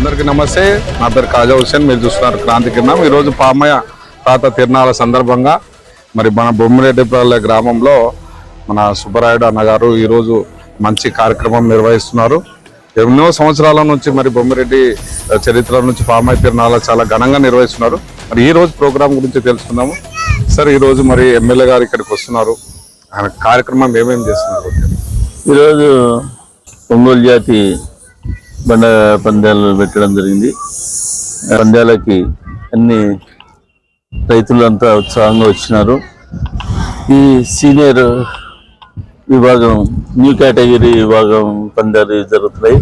అందరికీ నమస్తే. నా పేరు కాజా హుసేన్. మీరు చూస్తున్నారు క్రాంతి కిరణం. ఈరోజు పామయ్య తాత తిరునాళ్ళ సందర్భంగా మరి మన బొమ్మిరెడ్డిపల్లె గ్రామంలో మన సుబ్బరాయుడు అన్నగారు ఈరోజు మంచి కార్యక్రమం నిర్వహిస్తున్నారు. ఎన్నో సంవత్సరాల నుంచి మరి బొమ్మిరెడ్డి చరిత్ర నుంచి పామయ్య తిరునాళ్ళ చాలా ఘనంగా నిర్వహిస్తున్నారు. మరి ఈ రోజు ప్రోగ్రాం గురించి తెలుసుకుందాము. సార్, ఈరోజు మరి ఎమ్మెల్యే గారు ఇక్కడికి వస్తున్నారు. ఆయన కార్యక్రమం ఏమేమి చేస్తున్నారు? ఈరోజు ఒంగోలు జాతి బండ పందాలు పెట్టడం జరిగింది. పందాలకి అన్ని రైతులంతా ఉత్సాహంగా వచ్చినారు. ఈ సీనియర్ విభాగం, న్యూ కేటగిరీ విభాగం పందాలు జరుగుతున్నాయి.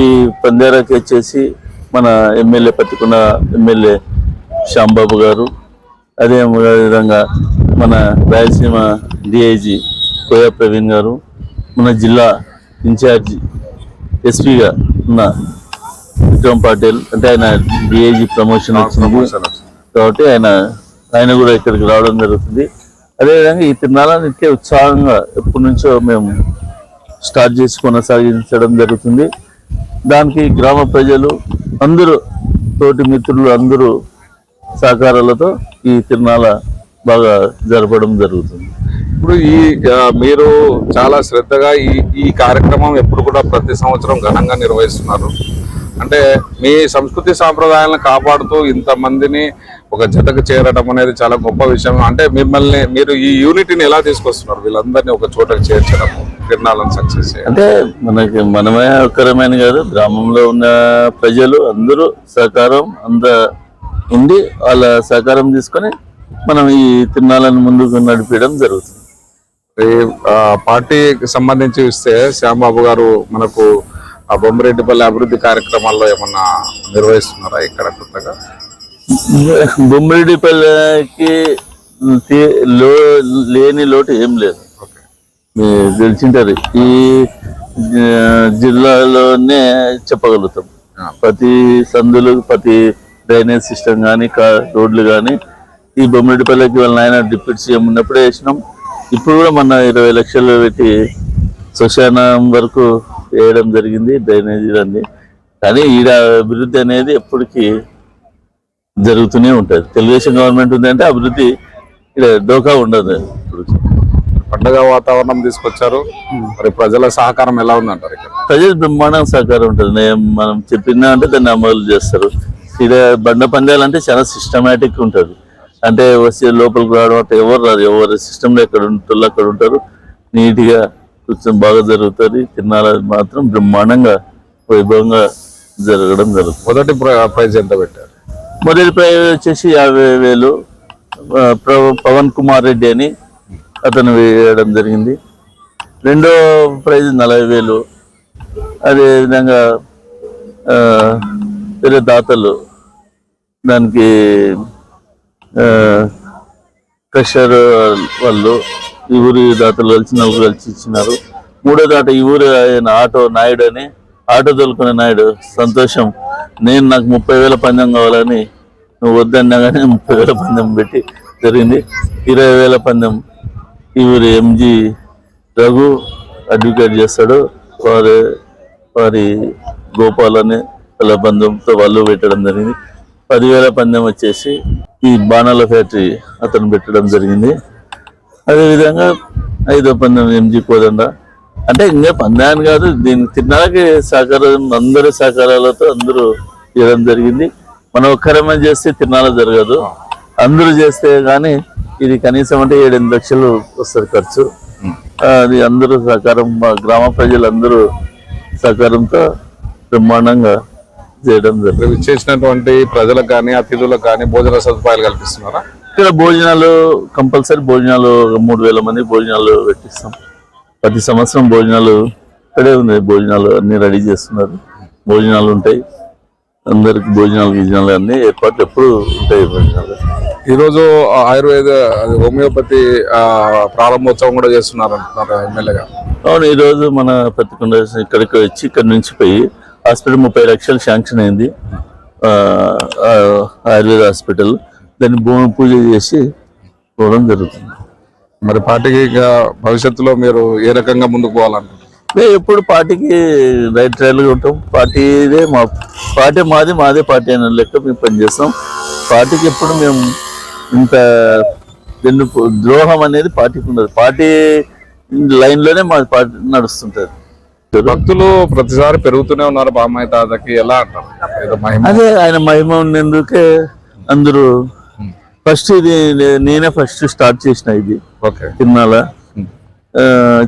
ఈ పందాలకి వచ్చేసి మన ఎమ్మెల్యే పత్తికొండ ఎమ్మెల్యే శ్యాంబాబు గారు, అదే విధంగా మన రాయలసీమ డిఐజీ కోయా ప్రవీణ్ గారు, మన జిల్లా ఇన్ఛార్జి ఎస్పీగా ఉన్న విక్రమ్ పాటిల్, అంటే ఆయన డిఐజీ ప్రమోషన్ వచ్చింది కాబట్టి ఆయన కూడా ఇక్కడికి రావడం జరుగుతుంది. అదేవిధంగా ఈ తిరునాళ్ళని నిత్య ఉత్సాహంగా ఎప్పటి నుంచో మేము స్టార్ట్ చేసి కొనసాగించడం జరుగుతుంది. దానికి గ్రామ ప్రజలు అందరూ, తోటి మిత్రులు అందరూ సహకారాలతో ఈ తిరునాళ్ళ బాగా జరపడం జరుగుతుంది. ఇప్పుడు మీరు చాలా శ్రద్ధగా ఈ కార్యక్రమం ఎప్పుడు కూడా ప్రతి సంవత్సరం ఘనంగా నిర్వహిస్తున్నారు. అంటే మీ సంస్కృతి సాంప్రదాయాలను కాపాడుతూ ఇంతమందిని ఒక జతకు చేరడం అనేది చాలా గొప్ప విషయం. అంటే మీరు ఈ యూనిటీని ఎలా తీసుకొస్తున్నారు? వీళ్ళందరినీ ఒక చోటకు చేర్చడం, తిరునాళ్ళని సక్సెస్ అంటే మనమే ఒక్కరమైన కాదు, గ్రామంలో ఉన్న ప్రజలు అందరూ సహకారం ఉండి వాళ్ళ సహకారం తీసుకొని మనం ఈ తిరునాళ్ళని ముందుకు నడిపించడం జరుగుతుంది. పార్టీకి సంబంధించి ఇస్తే శ్యాంబాబు గారు మనకు ఆ బొమ్మిరెడ్డిపల్లి అభివృద్ధి కార్యక్రమాల్లో ఏమన్నా నిర్వహిస్తున్నారా ఇక్కడ కొత్తగా? బొమ్మిరెడ్డిపల్లికి లేని లోటు ఏం లేదు. మీరు తెలిసింటారు, ఈ జిల్లాలోనే చెప్పగలుగుతాం. ప్రతి సందులు, ప్రతి డ్రైనేజ్ సిస్టమ్ కానీ, రోడ్లు కానీ ఈ బొమ్మిరెడ్డిపల్లికి వాళ్ళ ఆయన డిప్యూటీ సీఎం ఉన్నప్పుడే వేసినాం. ఇప్పుడు కూడా మన 20 లక్షలు పెట్టి శ్మశానం వరకు వేయడం జరిగింది, డ్రైనేజీలన్నీ. కానీ ఈడ అభివృద్ధి అనేది ఎప్పటికీ జరుగుతూనే ఉంటుంది. తెలుగుదేశం గవర్నమెంట్ ఉందంటే అభివృద్ధి ఇక్కడ డోకా ఉండదు. పండగ వాతావరణం తీసుకొచ్చారు. మరి ప్రజల సహకారం ఎలా ఉందంటారు? ప్రజలు బ్రహ్మాండం సహకారం ఉంటుంది. మనం చెప్పినా అంటే దాన్ని అమలు చేస్తారు. ఇక్కడ బండ పందాలు అంటే చాలా సిస్టమేటిక్ ఉంటుంది. అంటే వచ్చి లోపలికి రావడం అంటే ఎవరు రాదు, ఎవరు సిస్టంలో ఎక్కడ ఉంటారు అక్కడ ఉంటారు. నీట్గా కొంచెం బాగా జరుగుతుంది. తిరునాళ్ళ మాత్రం బ్రహ్మాండంగా వైభవంగా జరగడం జరుగుతుంది. మొదటి ప్రైజ్ ఎంత పెట్టారు? మొదటి ప్రైజ్ వచ్చేసి 50,000 పవన్ కుమార్ రెడ్డి అని అతను వేయడం జరిగింది. రెండో ప్రైజ్ 40,000. అదేవిధంగా వేరే దాతలు దానికి క్రషర్ వాళ్ళు ఈ ఊరి దాతలు కలిసి ఇచ్చినారు. మూడో దాట ఈ ఊరి ఆయన ఆటో నాయుడు అని, ఆటో తోలుకునే నాయుడు సంతోషం, నాకు 30,000 పందెం కావాలని నువ్వు వద్దన్నా కానీ 30,000 పందెం పెట్టి జరిగింది. 20,000 పందెం ఈ ఊరి ఎంజీ రఘు అడ్వకేట్ చేస్తాడు. వారి గోపాల్ అని వాళ్ళ బంధువులతో వాళ్ళు పెట్టడం జరిగింది. 10,000 పందెం వచ్చేసి ఈ బాణాల ఫ్యాక్టరీ అతను పెట్టడం జరిగింది. అదేవిధంగా 5వ పందెం ఎంజీ కోదండ. అంటే ఇంకా పందాన్ని కాదు, దీనికి తిరునాళ్ళకి సహకారం, అందరి సహకారాలతో అందరూ చేయడం జరిగింది. మనం ఒక్కరమే చేస్తే తిరునాళ్ళ జరగదు, అందరూ చేస్తే కానీ ఇది కనీసం అంటే 7-8 లక్షలు వస్తుంది ఖర్చు. అది అందరూ సహకారం, గ్రామ ప్రజలందరూ సహకారంతో బ్రహ్మాండంగా చేయడం జరిగింది. చేసినటువంటి ప్రజలకు కానీ అతిథులకు కానీ భోజన సదుపాయాలు కల్పిస్తున్నారా? ఇక్కడ భోజనాలు కంపల్సరీ, భోజనాలు 3,000 మంది భోజనాలు పెట్టిస్తాం. ప్రతి సంవత్సరం భోజనాలు ఇక్కడే ఉన్నాయి. భోజనాలు అన్ని రెడీ చేస్తున్నారు. భోజనాలు ఉంటాయి, అందరికి భోజనాలు అన్ని ఏర్పాట్లు ఎప్పుడు ఉంటాయి. భోజనాలు ఈరోజు ఆయుర్వేద హోమియోపతి ప్రారంభోత్సవం కూడా చేస్తున్నారు అంటున్నారు ఎమ్మెల్యేగా. అవును, ఈరోజు మన పత్తికొండ ఇక్కడికి వచ్చి ఇక్కడ నుంచి పోయి హాస్పిటల్ 30 లక్షలు శాంక్షన్ అయింది. ఆయుర్వేద హాస్పిటల్, దాన్ని భూమి పూజ చేసి పోవడం జరుగుతుంది. మరి పార్టీకి భవిష్యత్తులో మీరు ఏ రకంగా ముందుకు పోవాలనుకుంటున్నారు? మేము ఎప్పుడు పార్టీకి రైట్ ట్రైల్గా ఉంటాం. పార్టీదే మా పార్టీ మాదే పార్టీ అయిన లెక్క మేము పనిచేస్తాం. పార్టీకి ఎప్పుడు మేము ఇంత ద్రోహం అనేది పార్టీకి ఉండదు. పార్టీ లైన్లోనే మా పార్టీ నడుస్తుంటది. భక్తులు ప్రతిసారి పెరుగుతూనే ఉన్నారు బామ్మయ్య తాతకి, ఎలా అంటారు? ఏదో మహిమ. అదే ఆయన మహిమ ఉన్నందుకే అందరూ ఫస్ట్ ఇది నేనే ఫస్ట్ స్టార్ట్ చేసిన ఇది ఓకే. తిరునాళ.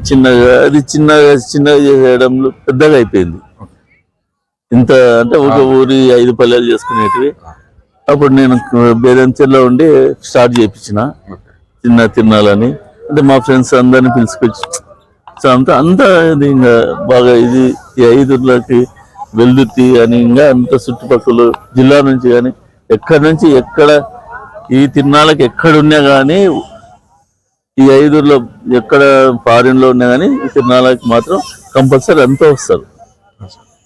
చిన్నగా అది చిన్నగా చేయడంలో పెద్దగా అయిపోయింది. ఇంత అంటే ఒక ఊరి 5 పల్లెలు చేసుకునేటివి. అప్పుడు నేను బేదంచెల్లో ఉండి స్టార్ట్ చేయించిన చిన్న తిరునాళని. అంటే మా ఫ్రెండ్స్ అందరిని పిలుచుకొచ్చి అంతా ఇది ఇంకా బాగా ఇది ఈ 5 ఊర్లకి వెల్దుర్తి అని ఇంకా అంత చుట్టుపక్కల జిల్లా నుంచి కానీ ఎక్కడి నుంచి ఎక్కడ ఈ తిరునాళ్ళకి ఎక్కడున్నా కానీ ఈ 5 ఊర్లో ఎక్కడ ఫారిన్ లో ఉన్నా కానీ ఈ తిరునాళ్ళకి మాత్రం కంపల్సరీ అంతా వస్తారు,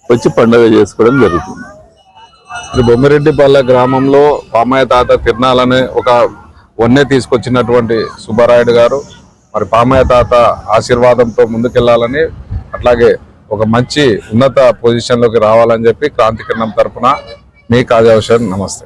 వచ్చి పండుగ చేసుకోవడం జరుగుతుంది. బొమ్మిరెడ్డిపల్లె గ్రామంలో పామయ్య తాత తిరునాళ్ళని ఒక వన్నె తీసుకొచ్చినటువంటి సుబ్బారాయుడు గారు మరి పామయ్య తాత ఆశీర్వాదంతో ముందుకెళ్లాలని, అట్లాగే ఒక మంచి ఉన్నత పొజిషన్లోకి రావాలని చెప్పి క్రాంతి కిరణం తరఫున మీ కాజా హుసేన్. నమస్తే.